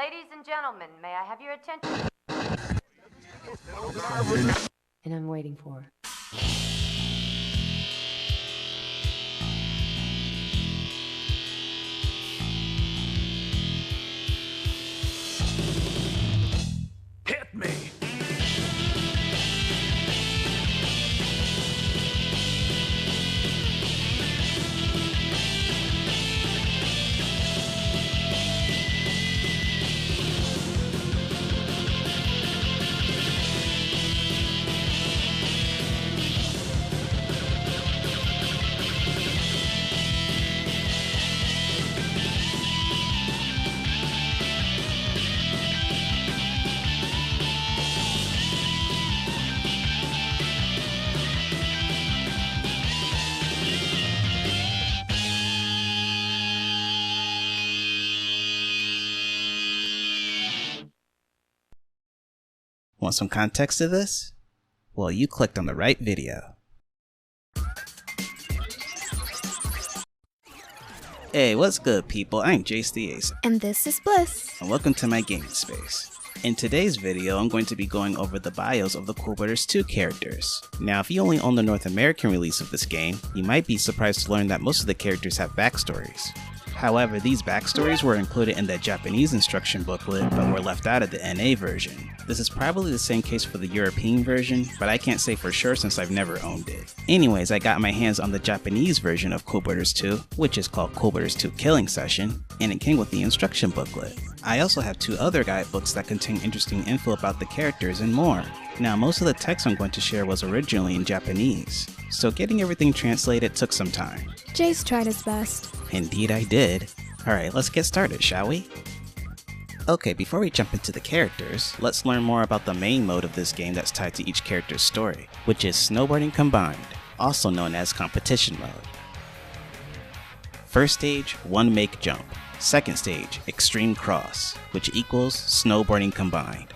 Ladies and gentlemen, may I have your attention? And I'm waiting for. Hit me! Want some context to this? Well, you clicked on the right video. Hey, what's good people? I'm Jace the Ace. And this is Bliss. And welcome to my gaming space. In today's video, I'm going to be going over the bios of the Coolboarders 2 characters. Now, if you only own the North American release of this game, you might be surprised to learn that most of the characters have backstories. However, these backstories were included in the Japanese instruction booklet, but were left out of the NA version. This is probably the same case for the European version, but I can't say for sure since I've never owned it. Anyways, I got my hands on the Japanese version of Coolboarders 2, which is called Coolboarders 2 Killing Session, and it came with the instruction booklet. I also have 2 other guidebooks that contain interesting info about the characters and more. Now, most of the text I'm going to share was originally in Japanese, so getting everything translated took some time. Jace tried his best. Indeed I did. Alright, let's get started, shall we? Okay, before we jump into the characters, let's learn more about the main mode of this game that's tied to each character's story, which is Snowboarding Combined, also known as Competition Mode. First stage, One Make Jump. Second stage, Extreme Cross, which equals Snowboarding Combined.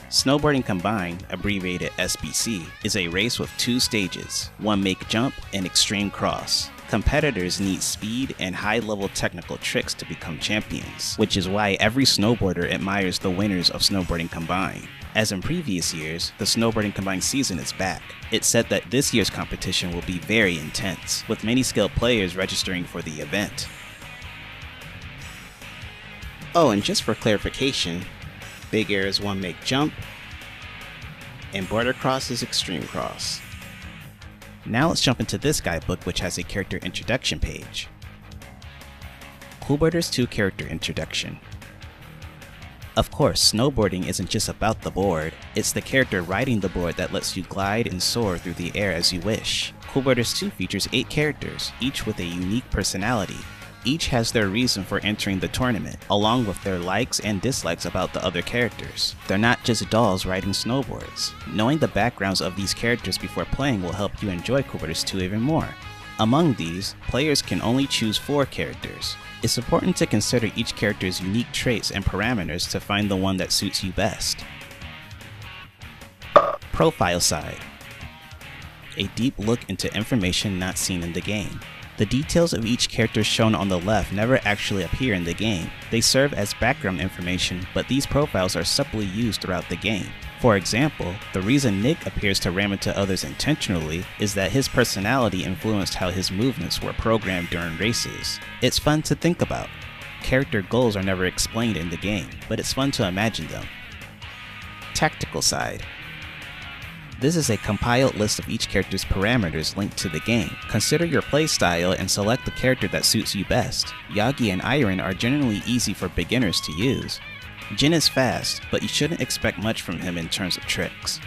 Snowboarding Combined, abbreviated SBC, is a race with 2 stages, One Make Jump and Extreme Cross. Competitors need speed and high-level technical tricks to become champions, which is why every snowboarder admires the winners of Snowboarding Combined. As in previous years, the Snowboarding Combined season is back. It's said that this year's competition will be very intense, with many skilled players registering for the event. Oh, and just for clarification, Big Air is One Make Jump, and Border Cross is Extreme Cross. Now let's jump into this guidebook, which has a character introduction page. Coolboarders 2 Character Introduction. Of course, snowboarding isn't just about the board, it's the character riding the board that lets you glide and soar through the air as you wish. Coolboarders 2 features 8 characters, each with a unique personality. Each has their reason for entering the tournament, along with their likes and dislikes about the other characters. They're not just dolls riding snowboards. Knowing the backgrounds of these characters before playing will help you enjoy Coolboarders 2 even more. Among these, players can only choose 4 characters. It's important to consider each character's unique traits and parameters to find the one that suits you best. Profile side. A deep look into information not seen in the game. The details of each character shown on the left never actually appear in the game. They serve as background information, but these profiles are subtly used throughout the game. For example, the reason Nick appears to ram into others intentionally is that his personality influenced how his movements were programmed during races. It's fun to think about. Character goals are never explained in the game, but it's fun to imagine them. Tactical side. This is a compiled list of each character's parameters linked to the game. Consider your playstyle and select the character that suits you best. Yaggi and Irin are generally easy for beginners to use. Jin is fast, but you shouldn't expect much from him in terms of tricks.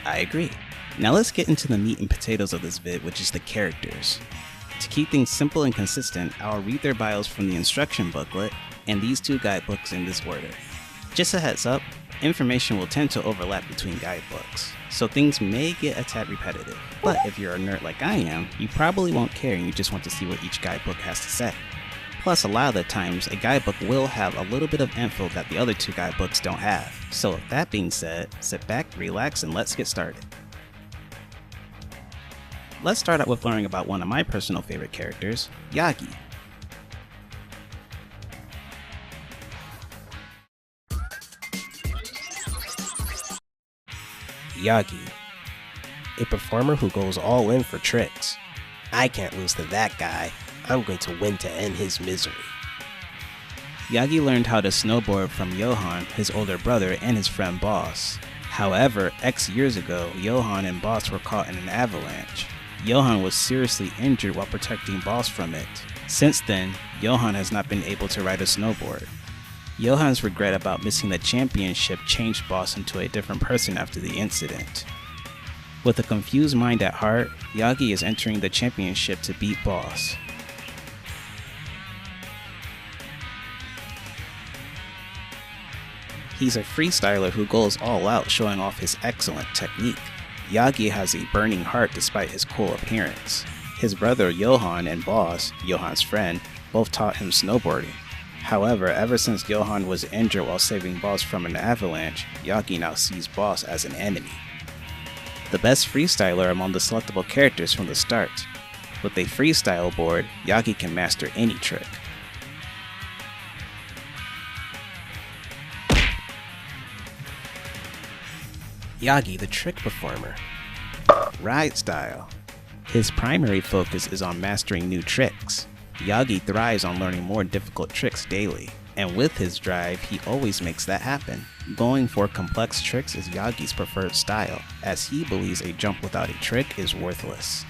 I agree. Now let's get into the meat and potatoes of this vid, which is the characters. To keep things simple and consistent, I'll read their bios from the instruction booklet and these 2 guidebooks in this order. Just a heads up, information will tend to overlap between guidebooks, so things may get a tad repetitive. But if you're a nerd like I am, you probably won't care and you just want to see what each guidebook has to say. Plus, a lot of the times, a guidebook will have a little bit of info that the other 2 guidebooks don't have. So with that being said, sit back, relax, and let's get started. Let's start out with learning about one of my personal favorite characters, Yaggi. Yaggi, a performer who goes all in for tricks. I can't lose to that guy. I'm going to win to end his misery. Yaggi learned how to snowboard from Johan, his older brother, and his friend Boss. However, X years ago, Johan and Boss were caught in an avalanche. Johan was seriously injured while protecting Boss from it. Since then, Johan has not been able to ride a snowboard. Johan's regret about missing the championship changed Boss into a different person after the incident. With a confused mind at heart, Yaggi is entering the championship to beat Boss. He's a freestyler who goes all out, showing off his excellent technique. Yaggi has a burning heart despite his cool appearance. His brother Johan and Boss, Johan's friend, both taught him snowboarding. However, ever since Johan was injured while saving Boss from an avalanche, Yaggi now sees Boss as an enemy. The best freestyler among the selectable characters from the start. With a freestyle board, Yaggi can master any trick. Yaggi, the trick performer. Ride style. His primary focus is on mastering new tricks. Yaggi thrives on learning more difficult tricks daily, and with his drive, he always makes that happen. Going for complex tricks is Yaggi's preferred style, as he believes a jump without a trick is worthless.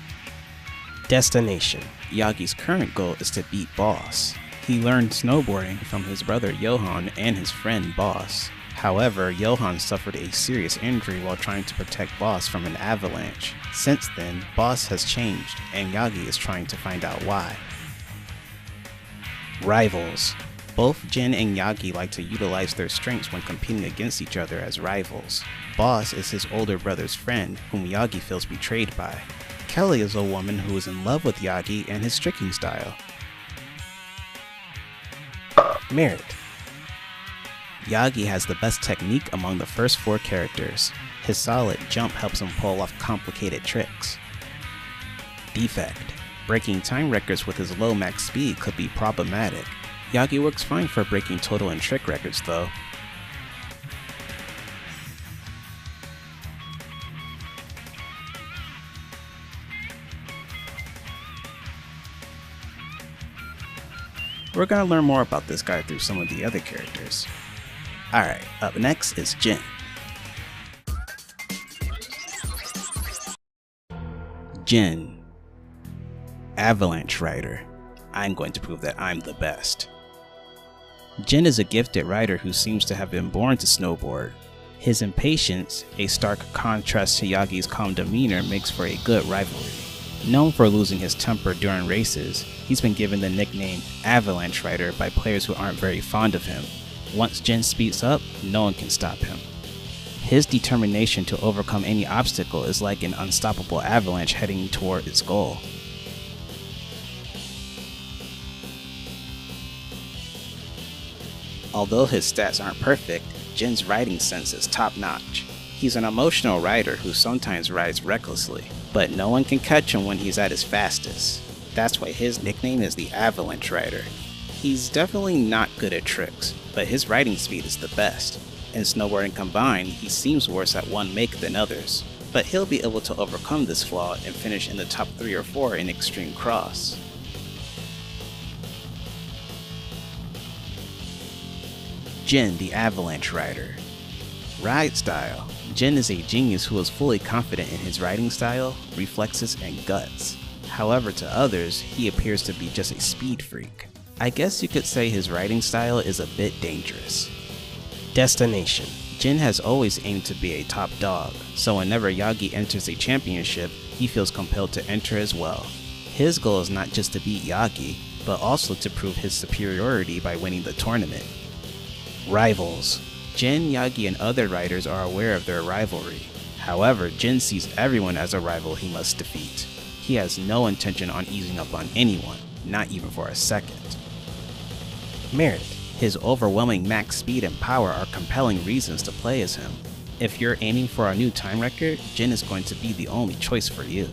Destination. Yaggi's current goal is to beat Boss. He learned snowboarding from his brother Johan and his friend Boss. However, Johan suffered a serious injury while trying to protect Boss from an avalanche. Since then, Boss has changed, and Yaggi is trying to find out why. Rivals. Both Jin and Yaggi like to utilize their strengths when competing against each other as rivals. Boss is his older brother's friend, whom Yaggi feels betrayed by. Kelly is a woman who is in love with Yaggi and his tricking style. Merit. Yaggi has the best technique among the first 4 characters. His solid jump helps him pull off complicated tricks. Defect. Breaking time records with his low max speed could be problematic. Yaggi works fine for breaking total and trick records though. We're gonna learn more about this guy through some of the other characters. Alright, up next is Jin. Jin. Avalanche rider. I'm going to prove that I'm the best. Jin is a gifted rider who seems to have been born to snowboard. His impatience, a stark contrast to Yaggi's calm demeanor, makes for a good rivalry. Known for losing his temper during races, he's been given the nickname Avalanche Rider by players who aren't very fond of him. Once Jin speeds up, no one can stop him. His determination to overcome any obstacle is like an unstoppable avalanche heading toward its goal. Although his stats aren't perfect, Jin's riding sense is top-notch. He's an emotional rider who sometimes rides recklessly, but no one can catch him when he's at his fastest. That's why his nickname is the Avalanche Rider. He's definitely not good at tricks, but his riding speed is the best. In snowboarding combined, he seems worse at one make than others, but he'll be able to overcome this flaw and finish in the top 3 or 4 in Extreme Cross. Jin, the Avalanche Rider. Ride style. Jin is a genius who is fully confident in his riding style, reflexes, and guts. However, to others, he appears to be just a speed freak. I guess you could say his riding style is a bit dangerous. Destination. Jin has always aimed to be a top dog, so whenever Yaggi enters a championship, he feels compelled to enter as well. His goal is not just to beat Yaggi, but also to prove his superiority by winning the tournament. Rivals. Jin, Yaggi, and other riders are aware of their rivalry. However, Jin sees everyone as a rival he must defeat. He has no intention on easing up on anyone, not even for a second. Merit. His overwhelming max speed and power are compelling reasons to play as him. If you're aiming for a new time record, Jin is going to be the only choice for you.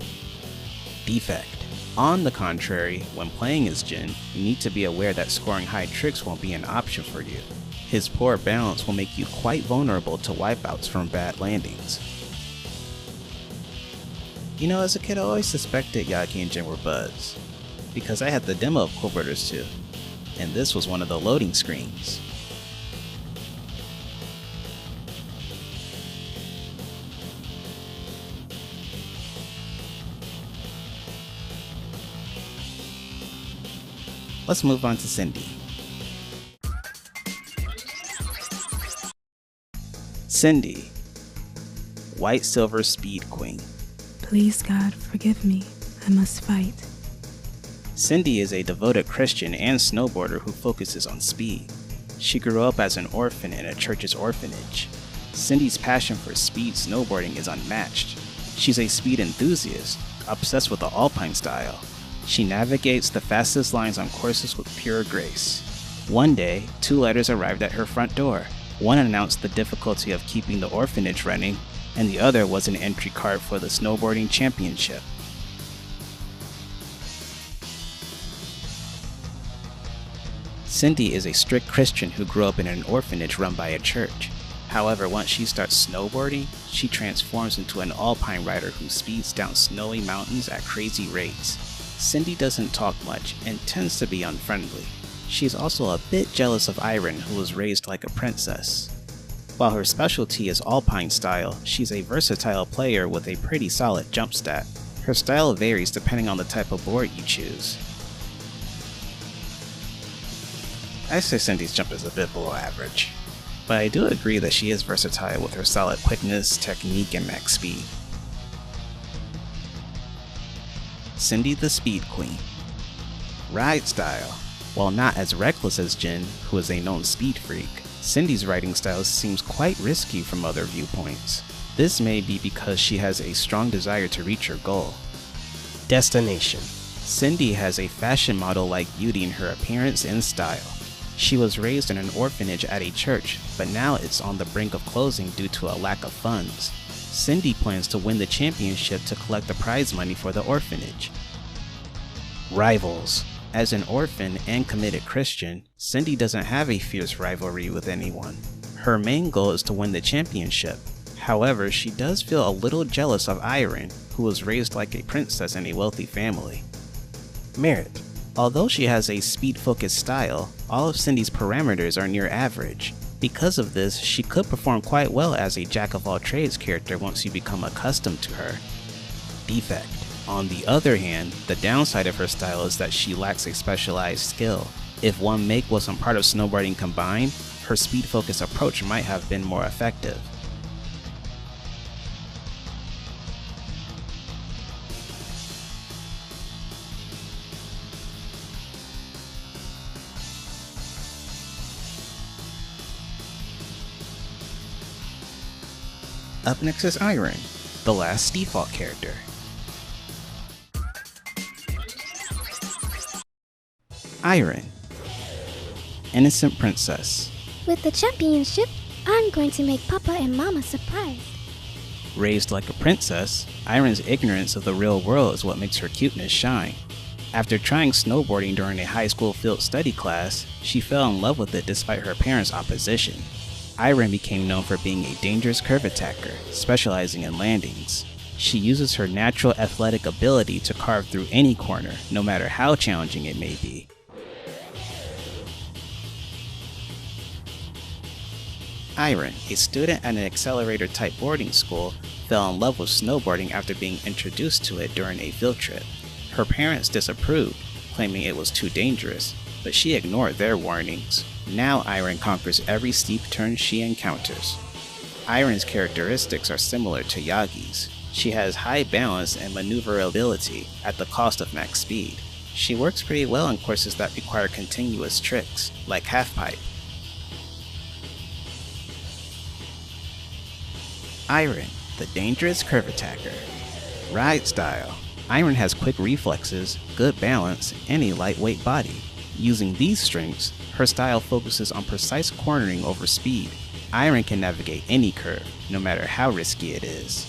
Defect. On the contrary, when playing as Jin, you need to be aware that scoring high tricks won't be an option for you. His poor balance will make you quite vulnerable to wipeouts from bad landings. You know, as a kid I always suspected Yaggi and Jin were buds, because I had the demo of Cool Brothers 2, and this was one of the loading screens. Let's move on to Cindy. Cindy, White Silver Speed Queen. Please, God, forgive me. I must fight. Cindy is a devoted Christian and snowboarder who focuses on speed. She grew up as an orphan in a church's orphanage. Cindy's passion for speed snowboarding is unmatched. She's a speed enthusiast, obsessed with the alpine style. She navigates the fastest lines on courses with pure grace. One day, 2 letters arrived at her front door. One announced the difficulty of keeping the orphanage running, and the other was an entry card for the snowboarding championship. Cindy is a strict Christian who grew up in an orphanage run by a church. However, once she starts snowboarding, she transforms into an alpine rider who speeds down snowy mountains at crazy rates. Cindy doesn't talk much and tends to be unfriendly. She's also a bit jealous of Irin, who was raised like a princess. While her specialty is alpine style, she's a versatile player with a pretty solid jump stat. Her style varies depending on the type of board you choose. I say Cindy's jump is a bit below average, but I do agree that she is versatile with her solid quickness, technique, and max speed. Cindy the Speed Queen. Ride style. While not as reckless as Jin, who is a known speed freak, Cindy's riding style seems quite risky from other viewpoints. This may be because she has a strong desire to reach her goal. Destination. Cindy has a fashion model-like beauty in her appearance and style. She was raised in an orphanage at a church, but now it's on the brink of closing due to a lack of funds. Cindy plans to win the championship to collect the prize money for the orphanage. Rivals. As an orphan and committed Christian, Cindy doesn't have a fierce rivalry with anyone. Her main goal is to win the championship. However, she does feel a little jealous of Irin, who was raised like a princess in a wealthy family. Merit. Although she has a speed-focused style, all of Cindy's parameters are near average. Because of this, she could perform quite well as a jack-of-all-trades character once you become accustomed to her. Defect. On the other hand, the downside of her style is that she lacks a specialized skill. If one make wasn't part of snowboarding combined, her speed-focused approach might have been more effective. Up next is Irin, the last default character. Irin, innocent princess. With the championship, I'm going to make Papa and Mama surprised. Raised like a princess, Irin's ignorance of the real world is what makes her cuteness shine. After trying snowboarding during a high school field study class, she fell in love with it despite her parents' opposition. Irin became known for being a dangerous curve attacker, specializing in landings. She uses her natural athletic ability to carve through any corner, no matter how challenging it may be. Irin, a student at an accelerator-type boarding school, fell in love with snowboarding after being introduced to it during a field trip. Her parents disapproved, claiming it was too dangerous, but she ignored their warnings. Now Irin conquers every steep turn she encounters. Irin's characteristics are similar to Yaggi's. She has high balance and maneuverability at the cost of max speed. She works pretty well in courses that require continuous tricks, like halfpipe. Irin, the dangerous curve attacker. Ride style. Irin has quick reflexes, good balance, and a lightweight body. Using these strengths, her style focuses on precise cornering over speed. Irin can navigate any curve, no matter how risky it is.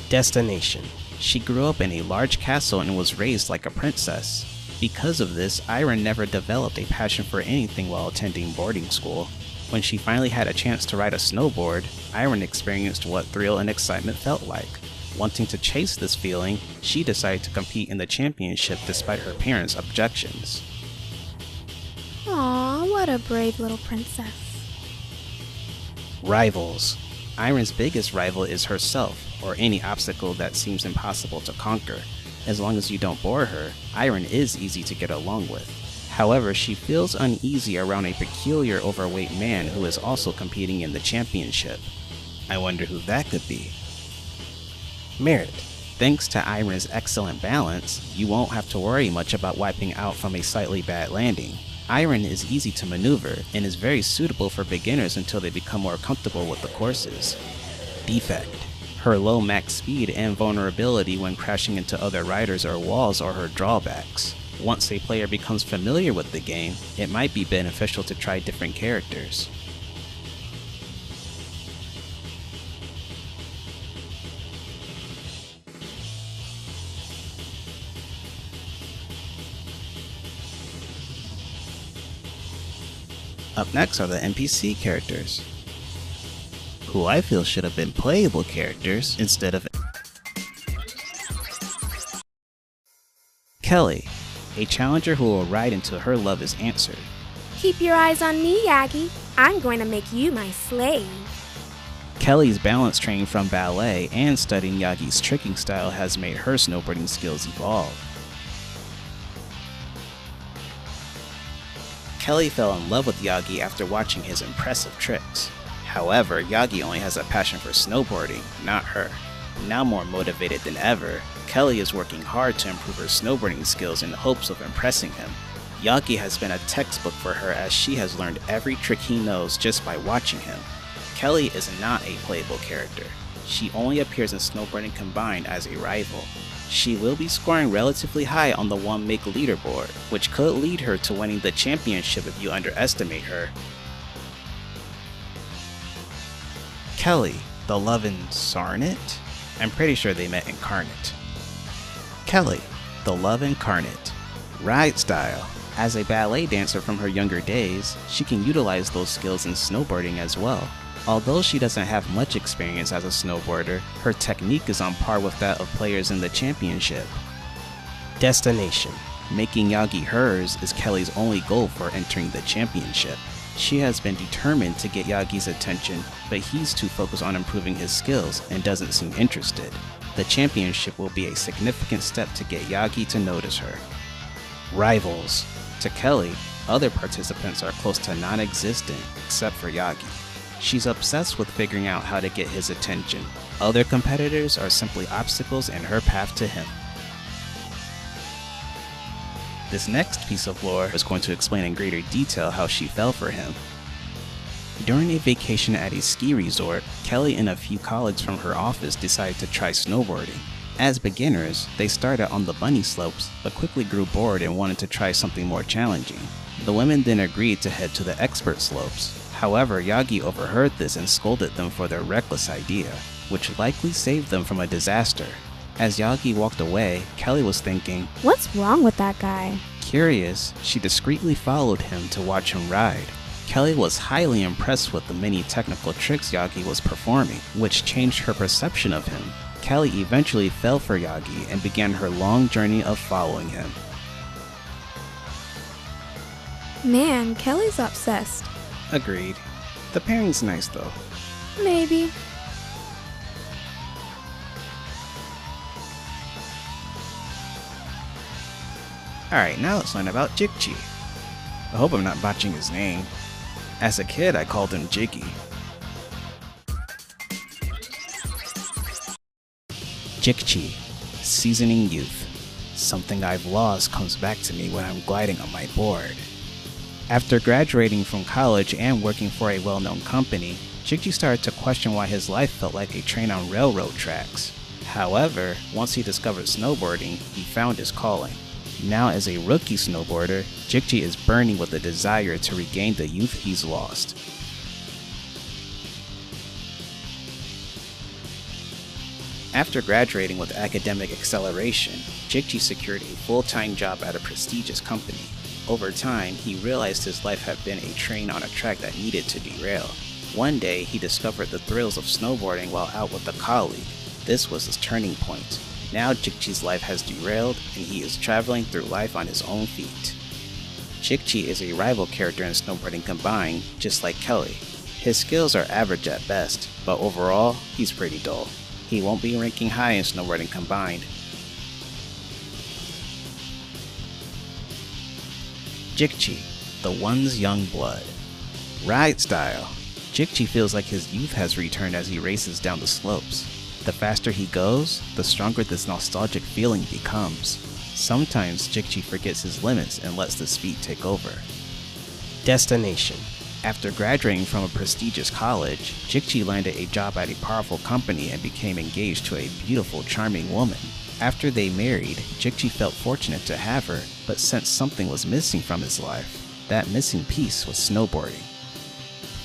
Destination. She grew up in a large castle and was raised like a princess. Because of this, Irin never developed a passion for anything while attending boarding school. When she finally had a chance to ride a snowboard, Irin experienced what thrill and excitement felt like. Wanting to chase this feeling, she decided to compete in the championship despite her parents' objections. Aw, what a brave little princess. Rivals. Irin's biggest rival is herself, or any obstacle that seems impossible to conquer. As long as you don't bore her, Irin is easy to get along with. However, she feels uneasy around a peculiar overweight man who is also competing in the championship. I wonder who that could be. Merit. Thanks to Irin's excellent balance, you won't have to worry much about wiping out from a slightly bad landing. Irin is easy to maneuver and is very suitable for beginners until they become more comfortable with the courses. Defect. Her low max speed and vulnerability when crashing into other riders or walls are her drawbacks. Once a player becomes familiar with the game, it might be beneficial to try different characters. Up next are the NPC characters, who I feel should have been playable characters instead of Kelly, a challenger who will ride until her love is answered. Keep your eyes on me, Yaggi. I'm going to make you my slave. Kelly's balance training from ballet and studying Yaggi's tricking style has made her snowboarding skills evolve. Kelly fell in love with Yaggi after watching his impressive tricks. However, Yaggi only has a passion for snowboarding, not her. Now more motivated than ever, Kelly is working hard to improve her snowboarding skills in hopes of impressing him. Yaggi has been a textbook for her as she has learned every trick he knows just by watching him. Kelly is not a playable character. She only appears in Snowboarding Combined as a rival. She will be scoring relatively high on the 1-make leaderboard, which could lead her to winning the championship if you underestimate her. Kelly, the love incarnate? I'm pretty sure they meant incarnate. Kelly, the love incarnate. Ride style. As a ballet dancer from her younger days, she can utilize those skills in snowboarding as well. Although she doesn't have much experience as a snowboarder, her technique is on par with that of players in the championship. Destination. Making Yaggi hers is Kelly's only goal for entering the championship. She has been determined to get Yaggi's attention, but he's too focused on improving his skills and doesn't seem interested. The championship will be a significant step to get Yaggi to notice her. Rivals. To Kelly, other participants are close to non-existent except for Yaggi. She's obsessed with figuring out how to get his attention. Other competitors are simply obstacles in her path to him. This next piece of lore is going to explain in greater detail how she fell for him. During a vacation at a ski resort, Kelly and a few colleagues from her office decided to try snowboarding. As beginners, they started on the bunny slopes, but quickly grew bored and wanted to try something more challenging. The women then agreed to head to the expert slopes. However, Yaggi overheard this and scolded them for their reckless idea, which likely saved them from a disaster. As Yaggi walked away, Kelly was thinking, What's wrong with that guy? Curious, she discreetly followed him to watch him ride. Kelly was highly impressed with the many technical tricks Yaggi was performing, which changed her perception of him. Kelly eventually fell for Yaggi and began her long journey of following him. Man, Kelly's obsessed. Agreed. The pairing's nice though. Maybe. Alright, now let's learn about Jicchi. I hope I'm not botching his name. As a kid, I called him Jicchi. Jicchi, seasoning youth. Something I've lost comes back to me when I'm gliding on my board. After graduating from college and working for a well-known company, Jicchi started to question why his life felt like a train on railroad tracks. However, once he discovered snowboarding, he found his calling. Now as a rookie snowboarder, Jicchi is burning with a desire to regain the youth he's lost. After graduating with academic acceleration, Jicchi secured a full-time job at a prestigious company. Over time, he realized his life had been a train on a track that needed to derail. One day, he discovered the thrills of snowboarding while out with a colleague. This was his turning point. Now Jicchi's life has derailed and he is traveling through life on his own feet. Jicchi is a rival character in Snowboarding Combined, just like Kelly. His skills are average at best, but overall, he's pretty dull. He won't be ranking high in Snowboarding Combined. Jicchi, the one's young blood. Ride style. Jicchi feels like his youth has returned as he races down the slopes. The faster he goes, the stronger this nostalgic feeling becomes. Sometimes Jicchi forgets his limits and lets the speed take over. Destination. After graduating from a prestigious college, Jicchi landed a job at a powerful company and became engaged to a beautiful, charming woman. After they married, Jicchi felt fortunate to have her, but sensed something was missing from his life. That missing piece was snowboarding.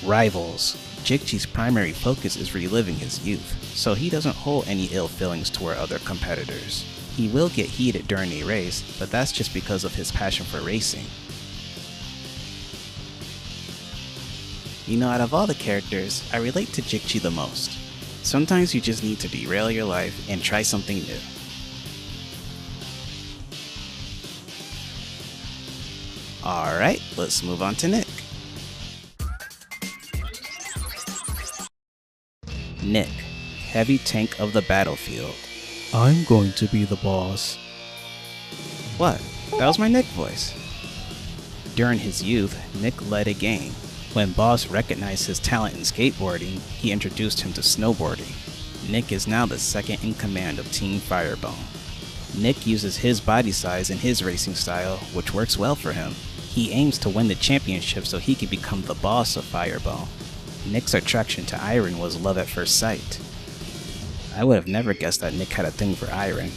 Rivals. Jicchi's primary focus is reliving his youth, so he doesn't hold any ill feelings toward other competitors. He will get heated during a race, but that's just because of his passion for racing. You know, out of all the characters, I relate to Jicchi the most. Sometimes you just need to derail your life and try something new. Alright, let's move on to Nick. Nick, heavy tank of the battlefield. I'm going to be the boss. What? That was my Nick voice. During his youth, Nick led a gang. When Boss recognized his talent in skateboarding, he introduced him to snowboarding. Nick is now the second in command of Team Firebone. Nick uses his body size and his racing style, which works well for him. He aims to win the championship so he can become the boss of Firebone. Nick's attraction to Irin was love at first sight. I would have never guessed that Nick had a thing for Irin.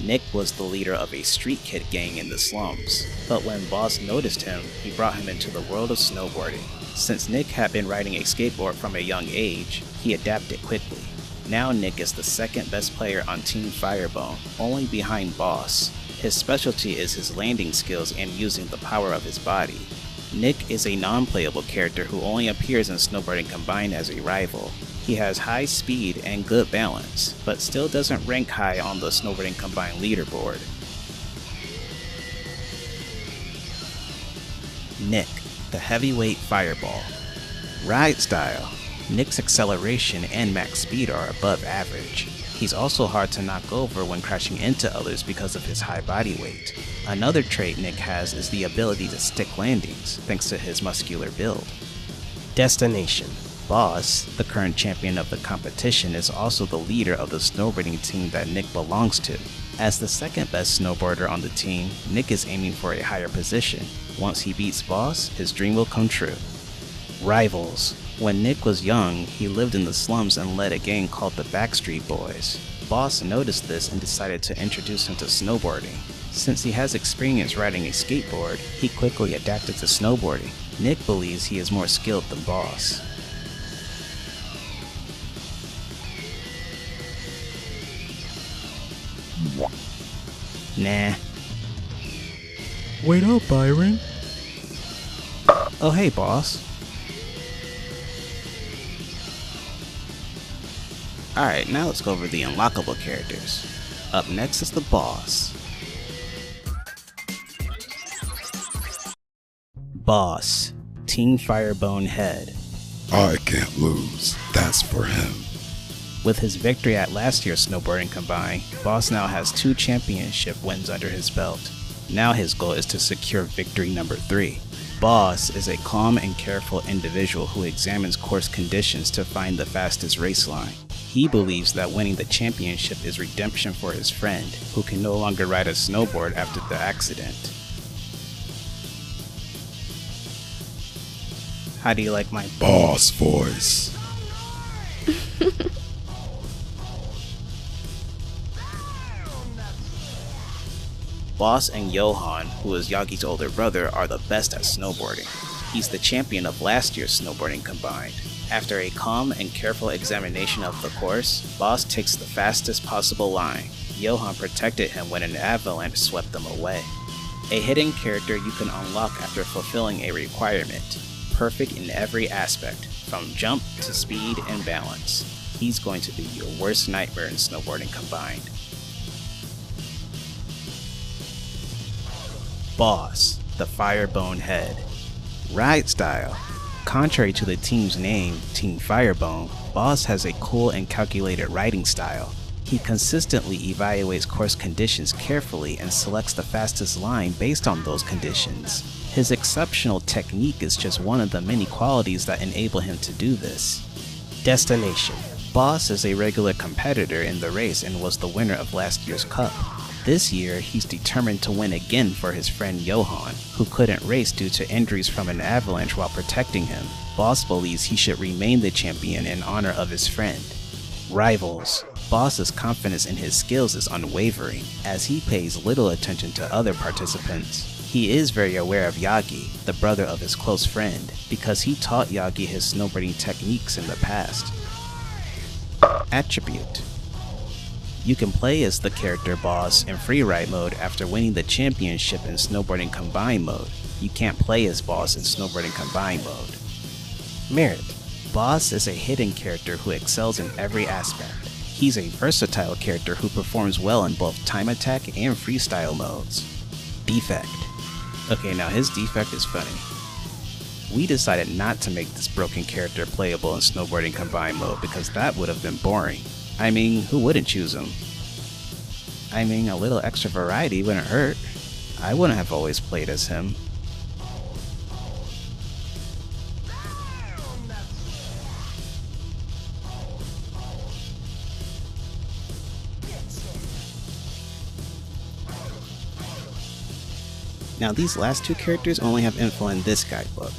Nick was the leader of a street kid gang in the slums, but when Boss noticed him, he brought him into the world of snowboarding. Since Nick had been riding a skateboard from a young age, he adapted quickly. Now Nick is the second best player on Team Firebone, only behind Boss. His specialty is his landing skills and using the power of his body. Nick is a non-playable character who only appears in Snowboarding Combined as a rival. He has high speed and good balance, but still doesn't rank high on the Snowboarding Combined leaderboard. Nick, the heavyweight fireball. Ride style. Nick's acceleration and max speed are above average. He's also hard to knock over when crashing into others because of his high body weight. Another trait Nick has is the ability to stick landings, thanks to his muscular build. Destination. Boss, the current champion of the competition, is also the leader of the snowboarding team that Nick belongs to. As the second best snowboarder on the team, Nick is aiming for a higher position. Once he beats Boss, his dream will come true. Rivals. When Nick was young, he lived in the slums and led a gang called the Backstories Boys. Boss noticed this and decided to introduce him to snowboarding. Since he has experience riding a skateboard, he quickly adapted to snowboarding. Nick believes he is more skilled than Boss. Nah. Wait up, Irin. Oh hey, Boss. Alright, now let's go over the unlockable characters. Up next is the Boss. Boss, Team Firebone head. I can't lose. That's for him. With his victory at last year's Snowboarding Combined, Boss now has 2 championship wins under his belt. Now his goal is to secure victory number 3. Boss is a calm and careful individual who examines course conditions to find the fastest race line. He believes that winning the championship is redemption for his friend, who can no longer ride a snowboard after the accident. How do you like my Boss voice. Boss and Johan, who is Yaggi's older brother, are the best at snowboarding. He's the champion of last year's Snowboarding Combined. After a calm and careful examination of the course, Boss takes the fastest possible line. Johan protected him when an avalanche swept them away. A hidden character you can unlock after fulfilling a requirement. perfect in every aspect, from jump to speed and balance. He's going to be your worst nightmare in snowboarding combined. Boss, the Firebone Head. Ride style. Contrary to the team's name, Team Firebone, Boss has a cool and calculated riding style. He consistently evaluates course conditions carefully and selects the fastest line based on those conditions. His exceptional technique is just one of the many qualities that enable him to do this. Destination. Boss is a regular competitor in the race and was the winner of last year's cup. This year, he's determined to win again for his friend Johan, who couldn't race due to injuries from an avalanche while protecting him. Boss believes he should remain the champion in honor of his friend. Rivals. Boss's confidence in his skills is unwavering, as he pays little attention to other participants. He is very aware of Yaggi, the brother of his close friend, because he taught Yaggi his snowboarding techniques in the past. Attribute. You can play as the character Boss in freeride mode after winning the championship in snowboarding combined mode. You can't play as Boss in snowboarding combined mode. Merit. Boss is a hidden character who excels in every aspect. He's a versatile character who performs well in both time attack and freestyle modes. Defect. Okay, now his defect is funny. We decided not to make this broken character playable in snowboarding combined mode because that would have been boring. I mean, who wouldn't choose him? I mean, a little extra variety wouldn't hurt. I wouldn't have always played as him. Now these last two characters only have info in this guidebook.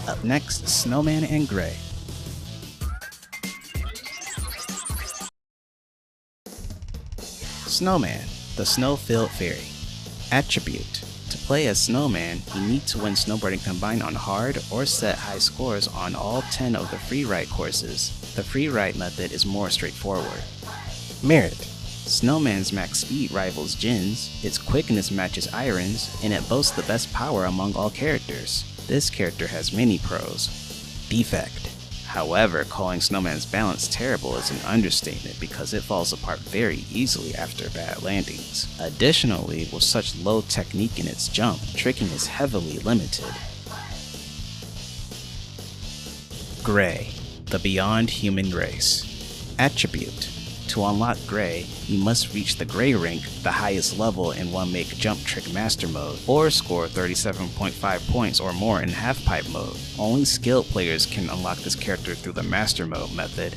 Up next, Snowman and Gray. Snowman, the Snow-Filled Fairy. Attribute. To play as Snowman, you need to win snowboarding combined on hard or set high scores on all 10 of the freeride courses. The freeride method is more straightforward. Merit. Snowman's max speed rivals Jin's, its quickness matches Irin's, and it boasts the best power among all characters. This character has many pros. Defect. However, calling Snowman's balance terrible is an understatement because it falls apart very easily after bad landings. Additionally, with such low technique in its jump, tricking is heavily limited. Gray, the Beyond Human Race. Attribute. To unlock Gray, you must reach the Gray rank, the highest level in One Make Jump Trick Master Mode, or score 37.5 points or more in Halfpipe Mode. Only skilled players can unlock this character through the Master Mode method.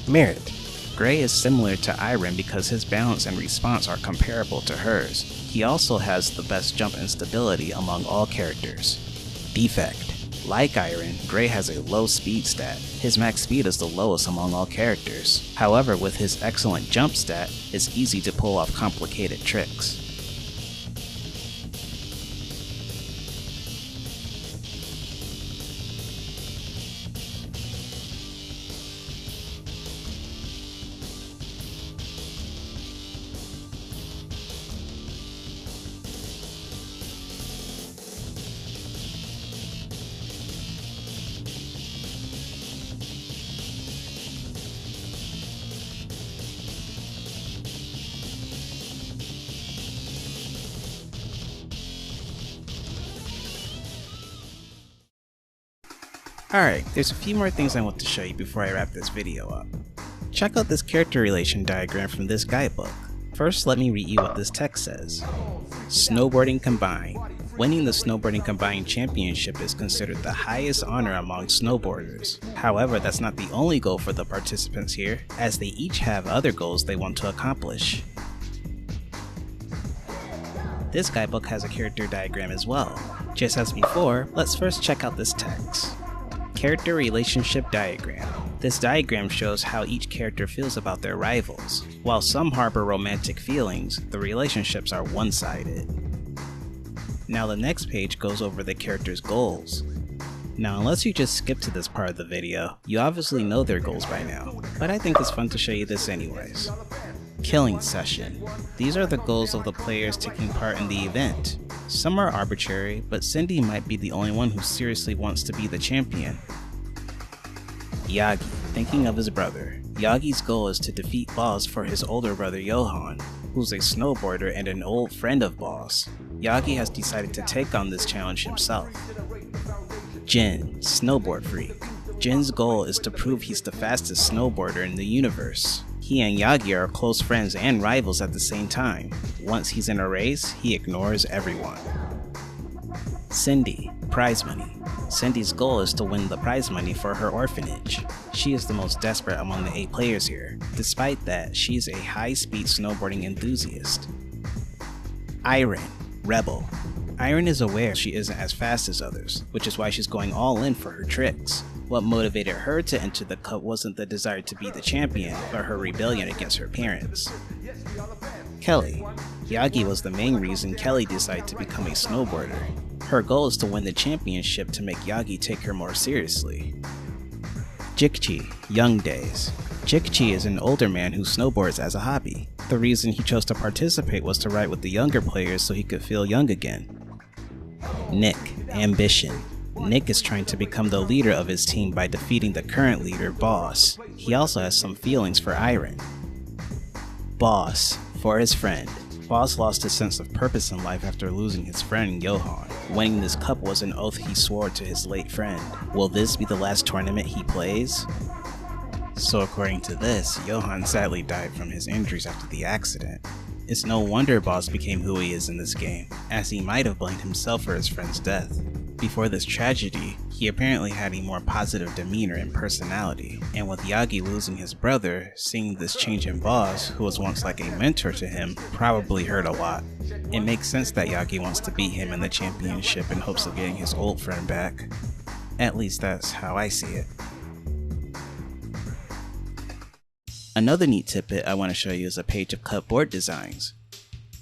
Merit. Gray is similar to Irin because his balance and response are comparable to hers. He also has the best jump and stability among all characters. Defect. Like Irin, Gray has a low speed stat. His max speed is the lowest among all characters. However, with his excellent jump stat, it's easy to pull off complicated tricks. Alright, there's a few more things I want to show you before I wrap this video up. Check out this character relation diagram from this guidebook. First, let me read you what this text says. Snowboarding Combined. Winning the Snowboarding Combined Championship is considered the highest honor among snowboarders. However, that's not the only goal for the participants here, as they each have other goals they want to accomplish. This guidebook has a character diagram as well. Just as before, let's first check out this text. Character Relationship Diagram. This diagram shows how each character feels about their rivals. While some harbor romantic feelings, the relationships are one-sided. Now the next page goes over the character's goals. Now unless you just skip to this part of the video, you obviously know their goals by now, but I think it's fun to show you this anyways. Killing Session. These are the goals of the players taking part in the event. Some are arbitrary, but Cindy might be the only one who seriously wants to be the champion. Yaggi, thinking of his brother. Yaggi's goal is to defeat Boss for his older brother Johan, who's a snowboarder and an old friend of Boss. Yaggi has decided to take on this challenge himself. Jin, snowboard freak. Jin's goal is to prove he's the fastest snowboarder in the universe. He and Yaggi are close friends and rivals at the same time. Once he's in a race, he ignores everyone. Cindy, prize money. Cindy's goal is to win the prize money for her orphanage. She is the most desperate among the 8 players here. Despite that, she's a high-speed snowboarding enthusiast. Irin, rebel. Irin is aware she isn't as fast as others, which is why she's going all in for her tricks. What motivated her to enter the cup wasn't the desire to be the champion, but her rebellion against her parents. Kelly. Yaggi was the main reason Kelly decided to become a snowboarder. Her goal is to win the championship to make Yaggi take her more seriously. Jicchi, young days. Jicchi is an older man who snowboards as a hobby. The reason he chose to participate was to ride with the younger players so he could feel young again. Nick, ambition. Nick is trying to become the leader of his team by defeating the current leader, Boss. He also has some feelings for Irin. Boss, for his friend. Boss lost his sense of purpose in life after losing his friend Johan. Winning this cup was an oath he swore to his late friend. Will this be the last tournament he plays? So according to this, Johan sadly died from his injuries after the accident. It's no wonder Boss became who he is in this game, as he might have blamed himself for his friend's death. Before this tragedy, he apparently had a more positive demeanor and personality, and with Yaggi losing his brother, seeing this change in Boss, who was once like a mentor to him, probably hurt a lot. It makes sense that Yaggi wants to beat him in the championship in hopes of getting his old friend back. At least that's how I see it. Another neat tidbit I want to show you is a page of cut board designs.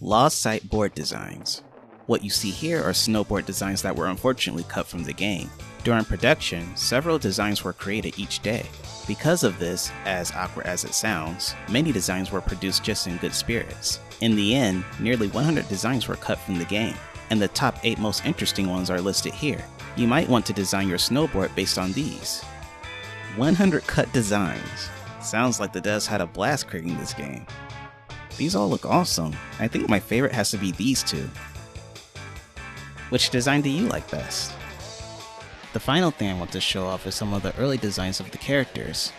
Lost Site board designs. What you see here are snowboard designs that were unfortunately cut from the game. During production, several designs were created each day. Because of this, as awkward as it sounds, many designs were produced just in good spirits. In the end, nearly 100 designs were cut from the game, and the top 8 most interesting ones are listed here. You might want to design your snowboard based on these. 100 cut designs. Sounds like the devs had a blast creating this game. These all look awesome. I think my favorite has to be these 2. Which design do you like best? The final thing I want to show off is some of the early designs of the characters.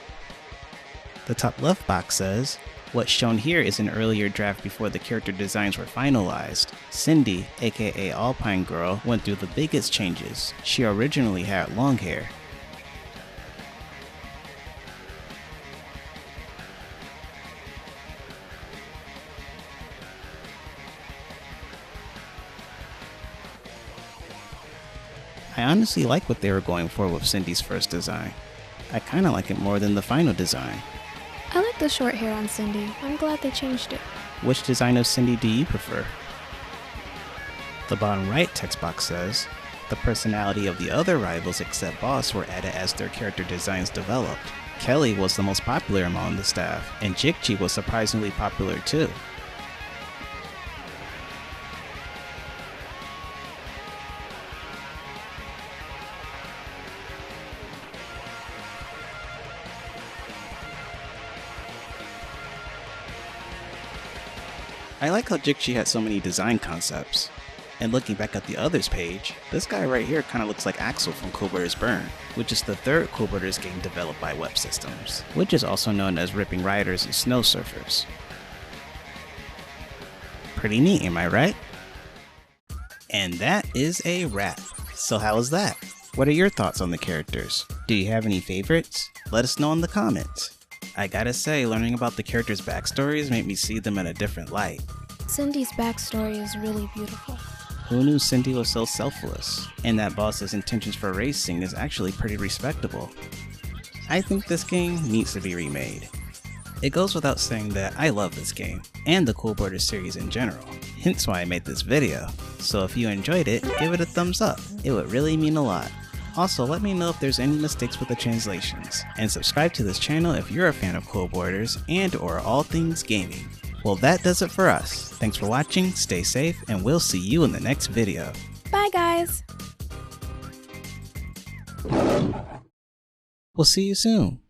The top left box says, what's shown here is an earlier draft before the character designs were finalized. Cindy, aka Alpine Girl, went through the biggest changes. She originally had long hair. I honestly like what they were going for with Cindy's first design. I kinda like it more than the final design. I like the short hair on Cindy. I'm glad they changed it. Which design of Cindy do you prefer? The bottom right text box says, the personality of the other rivals except Boss were added as their character designs developed. Kelly was the most popular among the staff, and Jicchi was surprisingly popular too. I like how Jicchi had so many design concepts. And looking back at the others page, this guy right here kinda looks like Axel from Cool Brothers Burn, which is the third Cool Brothers game developed by Web Systems, which is also known as Ripping Riders and Snow Surfers. Pretty neat, am I right? And that is a wrap. So how was that? What are your thoughts on the characters? Do you have any favorites? Let us know in the comments. I gotta say, learning about the characters' backstories made me see them in a different light. Cindy's backstory is really beautiful. Who knew Cindy was so selfless? And that Boss's intentions for racing is actually pretty respectable. I think this game needs to be remade. It goes without saying that I love this game, and the Cool Brothers series in general, hence why I made this video. So if you enjoyed it, give it a thumbs up, it would really mean a lot. Also, let me know if there's any mistakes with the translations, and subscribe to this channel if you're a fan of Cool Brothers and or all things gaming. Well, that does it for us. Thanks for watching, stay safe, and we'll see you in the next video. Bye, guys. We'll see you soon.